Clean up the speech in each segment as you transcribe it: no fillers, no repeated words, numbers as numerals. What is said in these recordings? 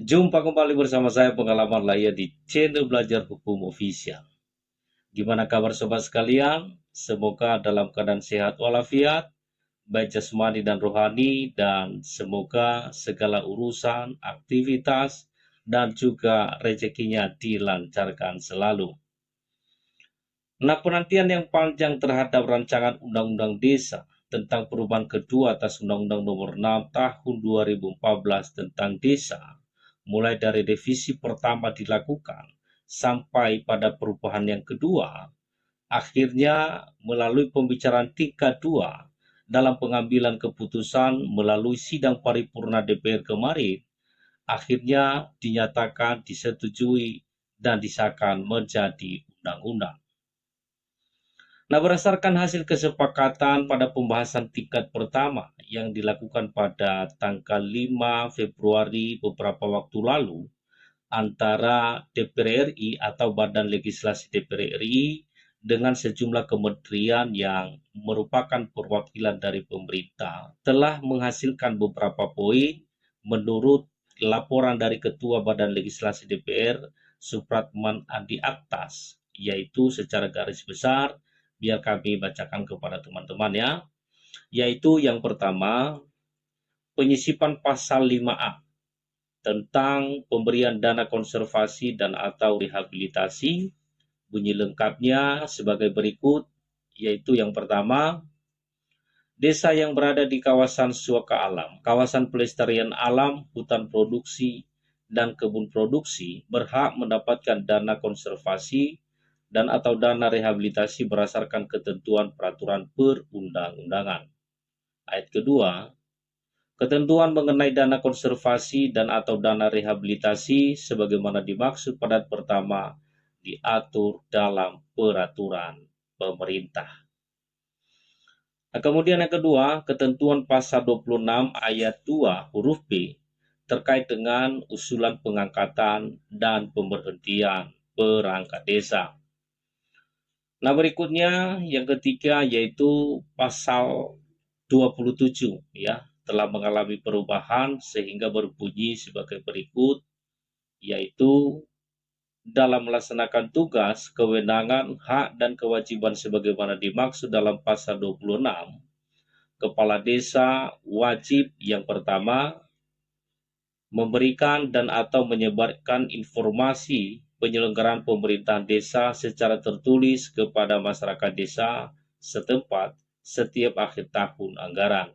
Jumpa kembali bersama saya Pengalaman Laya di channel Belajar Hukum Official. Gimana kabar sobat sekalian? Semoga dalam keadaan sehat walafiat, baik jasmani dan rohani, dan semoga segala urusan, aktivitas, dan juga rezekinya dilancarkan selalu. Nah, penantian yang panjang terhadap rancangan Undang-Undang Desa tentang perubahan kedua atas Undang-Undang Nomor 6 Tahun 2014 tentang Desa, mulai dari revisi pertama dilakukan sampai pada perubahan yang kedua, akhirnya melalui pembicaraan tingkat 2 dalam pengambilan keputusan melalui sidang paripurna DPR kemarin, akhirnya dinyatakan disetujui dan disahkan menjadi undang-undang. Nah, berdasarkan hasil kesepakatan pada pembahasan tingkat pertama yang dilakukan pada tanggal 5 Februari beberapa waktu lalu antara DPR RI atau Badan Legislasi DPR RI dengan sejumlah kementerian yang merupakan perwakilan dari pemerintah telah menghasilkan beberapa poin menurut laporan dari Ketua Badan Legislasi DPR Supratman Andi Aktas, yaitu secara garis besar biar kami bacakan kepada teman-teman ya, yaitu yang pertama penyisipan pasal 5A tentang pemberian dana konservasi dan atau rehabilitasi. Bunyi lengkapnya sebagai berikut, yaitu yang pertama, desa yang berada di kawasan suaka alam, kawasan pelestarian alam, hutan produksi, dan kebun produksi berhak mendapatkan dana konservasi dan atau dana rehabilitasi berdasarkan ketentuan peraturan perundang-undangan. Ayat kedua, ketentuan mengenai dana konservasi dan atau dana rehabilitasi sebagaimana dimaksud pada pertama diatur dalam peraturan pemerintah. Nah, kemudian yang kedua, ketentuan pasal 26 ayat 2 huruf B terkait dengan usulan pengangkatan dan pemberhentian perangkat desa. Nah, berikutnya yang ketiga yaitu pasal 27 ya, telah mengalami perubahan sehingga berbunyi sebagai berikut, yaitu dalam melaksanakan tugas, kewenangan, hak, dan kewajiban sebagaimana dimaksud dalam pasal 26, Kepala Desa wajib yang pertama memberikan dan atau menyebarkan informasi penyelenggaraan pemerintahan desa secara tertulis kepada masyarakat desa setempat setiap akhir tahun anggaran.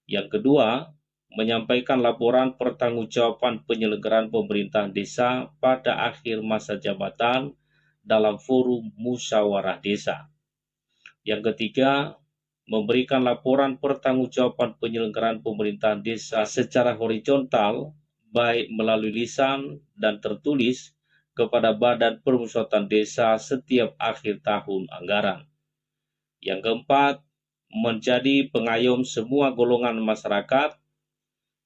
Yang kedua, menyampaikan laporan pertanggungjawaban penyelenggaraan pemerintahan desa pada akhir masa jabatan dalam forum musyawarah desa. Yang ketiga, memberikan laporan pertanggungjawaban penyelenggaraan pemerintahan desa secara horizontal, baik melalui lisan dan tertulis kepada Badan Permusyawaratan Desa setiap akhir tahun anggaran. Yang keempat, menjadi pengayom semua golongan masyarakat.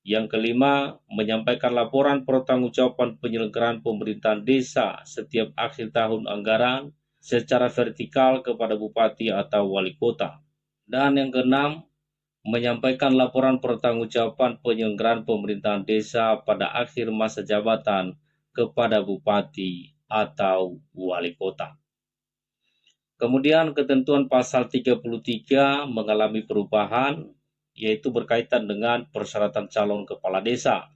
Yang kelima, menyampaikan laporan pertanggungjawaban penyelenggaraan pemerintahan desa setiap akhir tahun anggaran secara vertikal kepada bupati atau wali kota. Dan yang keenam, menyampaikan laporan pertanggungjawaban penyelenggaraan pemerintahan desa pada akhir masa jabatan kepada bupati atau wali kota. Kemudian ketentuan pasal 33 mengalami perubahan, yaitu berkaitan dengan persyaratan calon kepala desa.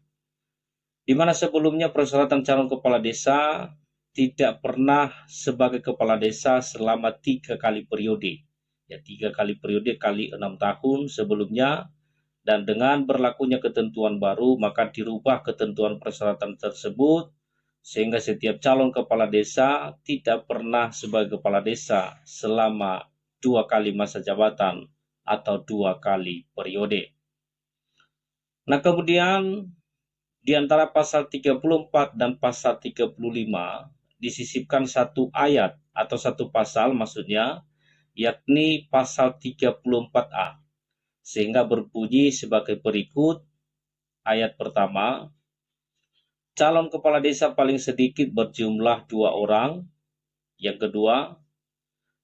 Di mana sebelumnya persyaratan calon kepala desa tidak pernah sebagai kepala desa selama 3 kali periode. Ya, 3 kali periode kali 6 tahun sebelumnya, dan dengan berlakunya ketentuan baru maka dirubah ketentuan persyaratan tersebut sehingga setiap calon kepala desa tidak pernah sebagai kepala desa selama 2 kali masa jabatan atau 2 kali periode. Nah, kemudian di antara pasal 34 dan pasal 35 disisipkan satu ayat atau satu pasal maksudnya, yakni pasal 34A, sehingga berbunyi sebagai berikut. Ayat pertama, calon kepala desa paling sedikit berjumlah 2 orang. Yang kedua,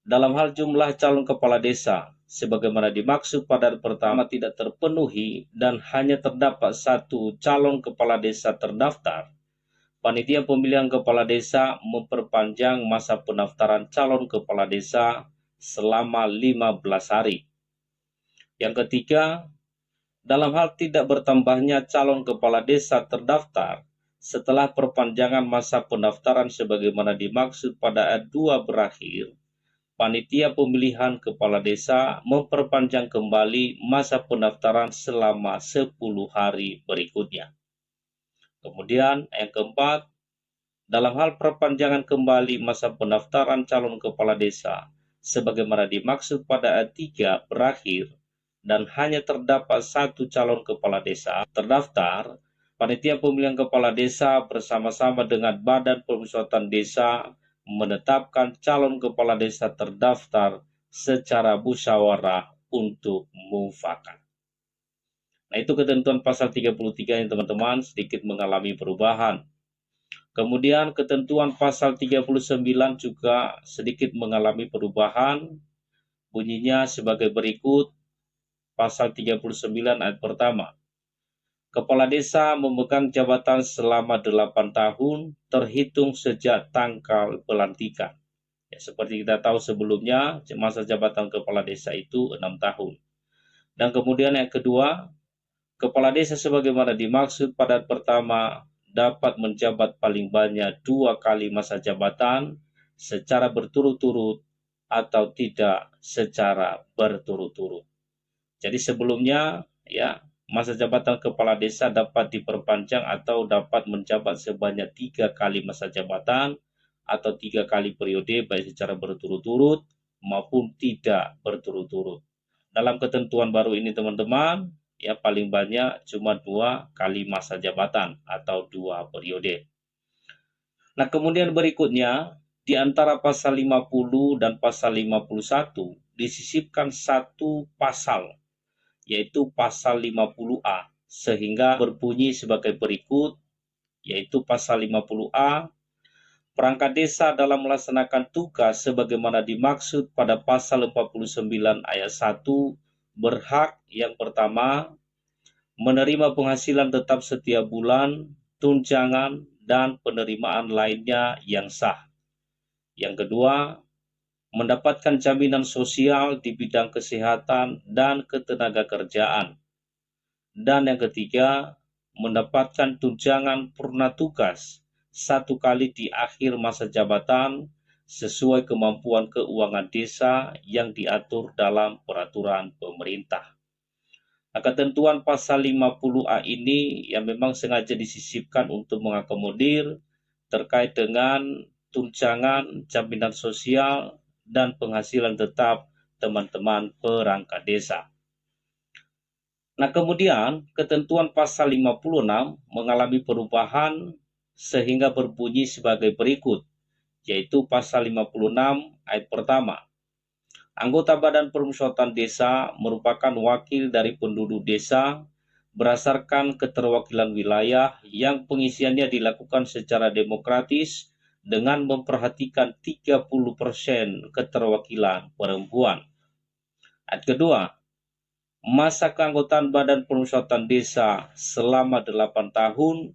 dalam hal jumlah calon kepala desa, sebagaimana dimaksud pada pertama tidak terpenuhi dan hanya terdapat satu calon kepala desa terdaftar, panitia pemilihan kepala desa memperpanjang masa pendaftaran calon kepala desa selama 15 hari. Yang ketiga, dalam hal tidak bertambahnya calon kepala desa terdaftar setelah perpanjangan masa pendaftaran sebagaimana dimaksud pada ayat 2 berakhir, panitia pemilihan kepala desa memperpanjang kembali masa pendaftaran selama 10 hari berikutnya. Kemudian yang keempat, dalam hal perpanjangan kembali masa pendaftaran calon kepala desa sebagaimana dimaksud pada ayat 3 berakhir dan hanya terdapat satu calon kepala desa terdaftar, panitia pemilihan kepala desa bersama-sama dengan Badan Permusyawaratan Desa menetapkan calon kepala desa terdaftar secara musyawarah untuk mufakat. Nah, itu ketentuan pasal 33 yang teman-teman sedikit mengalami perubahan. Kemudian ketentuan pasal 39 juga sedikit mengalami perubahan. Bunyinya sebagai berikut. Pasal 39 ayat pertama. Kepala desa memegang jabatan selama 8 tahun terhitung sejak tanggal pelantikan. Ya, seperti kita tahu sebelumnya, masa jabatan kepala desa itu 6 tahun. Dan kemudian yang kedua, kepala desa sebagaimana dimaksud pada pertama dapat menjabat paling banyak 2 kali masa jabatan secara berturut-turut atau tidak secara berturut-turut. Jadi sebelumnya ya masa jabatan kepala desa dapat diperpanjang atau dapat menjabat sebanyak 3 kali masa jabatan atau 3 kali periode baik secara berturut-turut maupun tidak berturut-turut. Dalam ketentuan baru ini teman-teman, ya paling banyak cuma 2 kali masa jabatan atau 2 periode. Nah, kemudian berikutnya di antara pasal 50 dan pasal 51 disisipkan satu pasal, yaitu pasal 50A, sehingga berbunyi sebagai berikut, yaitu pasal 50A, perangkat desa dalam melaksanakan tugas sebagaimana dimaksud pada pasal 49 ayat 1 berhak yang pertama menerima penghasilan tetap setiap bulan, tunjangan, dan penerimaan lainnya yang sah. Yang kedua, mendapatkan jaminan sosial di bidang kesehatan dan ketenagakerjaan. Dan yang ketiga, mendapatkan tunjangan purna tugas 1 kali di akhir masa jabatan sesuai kemampuan keuangan desa yang diatur dalam peraturan pemerintah. Nah, ketentuan pasal 50A ini yang memang sengaja disisipkan untuk mengakomodir terkait dengan tunjangan, jaminan sosial, dan penghasilan tetap teman-teman perangkat desa. Nah, kemudian ketentuan pasal 56 mengalami perubahan sehingga berbunyi sebagai berikut, yaitu pasal 56 ayat pertama. Anggota Badan Permusyawaratan Desa merupakan wakil dari penduduk desa berdasarkan keterwakilan wilayah yang pengisiannya dilakukan secara demokratis dengan memperhatikan 30% keterwakilan perempuan. Ayat kedua, masa keanggotaan Badan Permusyawaratan Desa selama 8 tahun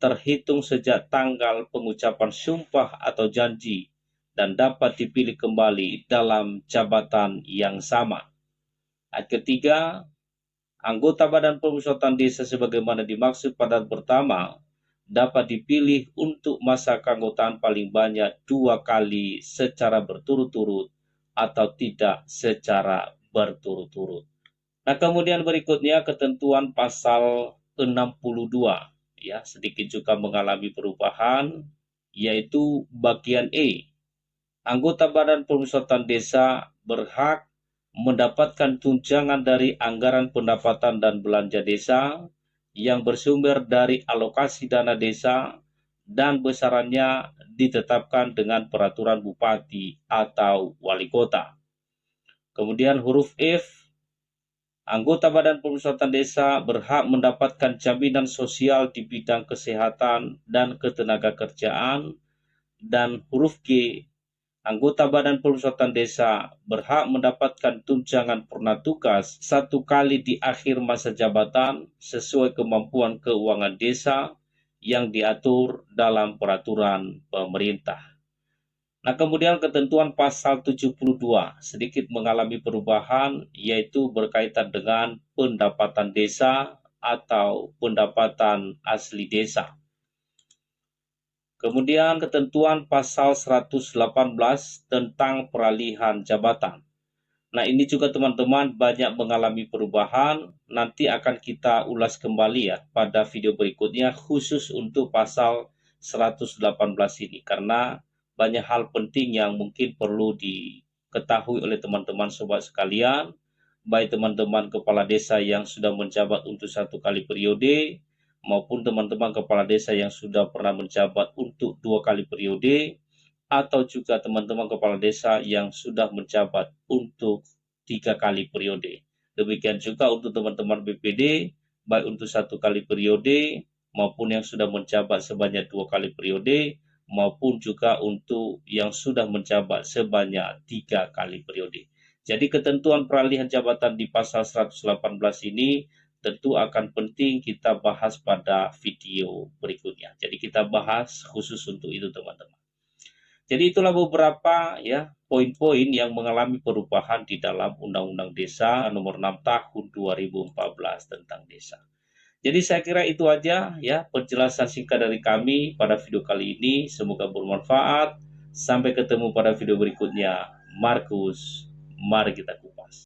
terhitung sejak tanggal pengucapan sumpah atau janji dan dapat dipilih kembali dalam jabatan yang sama. Ayat ketiga, anggota Badan Permusyawaratan Desa sebagaimana dimaksud pada pertama dapat dipilih untuk masa keanggotaan paling banyak 2 kali secara berturut-turut atau tidak secara berturut-turut. Nah, kemudian berikutnya ketentuan pasal 62 ya sedikit juga mengalami perubahan, yaitu bagian E. Anggota Badan Permusyawaratan Desa berhak mendapatkan tunjangan dari anggaran pendapatan dan belanja desa yang bersumber dari alokasi dana desa dan besarannya ditetapkan dengan peraturan bupati atau wali kota. Kemudian huruf F, anggota Badan Permusyawaratan Desa berhak mendapatkan jaminan sosial di bidang kesehatan dan ketenagakerjaan. Dan huruf G, Anggota Badan Pemusatan Desa berhak mendapatkan tunjangan purna tugas 1 kali di akhir masa jabatan sesuai kemampuan keuangan desa yang diatur dalam peraturan pemerintah. Nah, kemudian ketentuan pasal 72 sedikit mengalami perubahan, yaitu berkaitan dengan pendapatan desa atau pendapatan asli desa. Kemudian ketentuan pasal 118 tentang peralihan jabatan. Nah, ini juga teman-teman banyak mengalami perubahan, nanti akan kita ulas kembali ya pada video berikutnya khusus untuk pasal 118 ini, karena banyak hal penting yang mungkin perlu diketahui oleh teman-teman sobat sekalian, baik teman-teman kepala desa yang sudah menjabat untuk 1 kali periode, maupun teman-teman kepala desa yang sudah pernah menjabat untuk 2 kali periode, atau juga teman-teman kepala desa yang sudah menjabat untuk 3 kali periode. Demikian juga untuk teman-teman BPD, baik untuk 1 kali periode, maupun yang sudah menjabat sebanyak 2 kali periode, maupun juga untuk yang sudah menjabat sebanyak 3 kali periode. Jadi ketentuan peralihan jabatan di pasal 118 ini tentu akan penting kita bahas pada video berikutnya. Jadi kita bahas khusus untuk itu teman-teman. Jadi itulah beberapa ya poin-poin yang mengalami perubahan di dalam Undang-Undang Desa Nomor 6 Tahun 2014 tentang desa. Jadi saya kira itu aja ya penjelasan singkat dari kami pada video kali ini. Semoga bermanfaat. Sampai ketemu pada video berikutnya. Markus, mari kita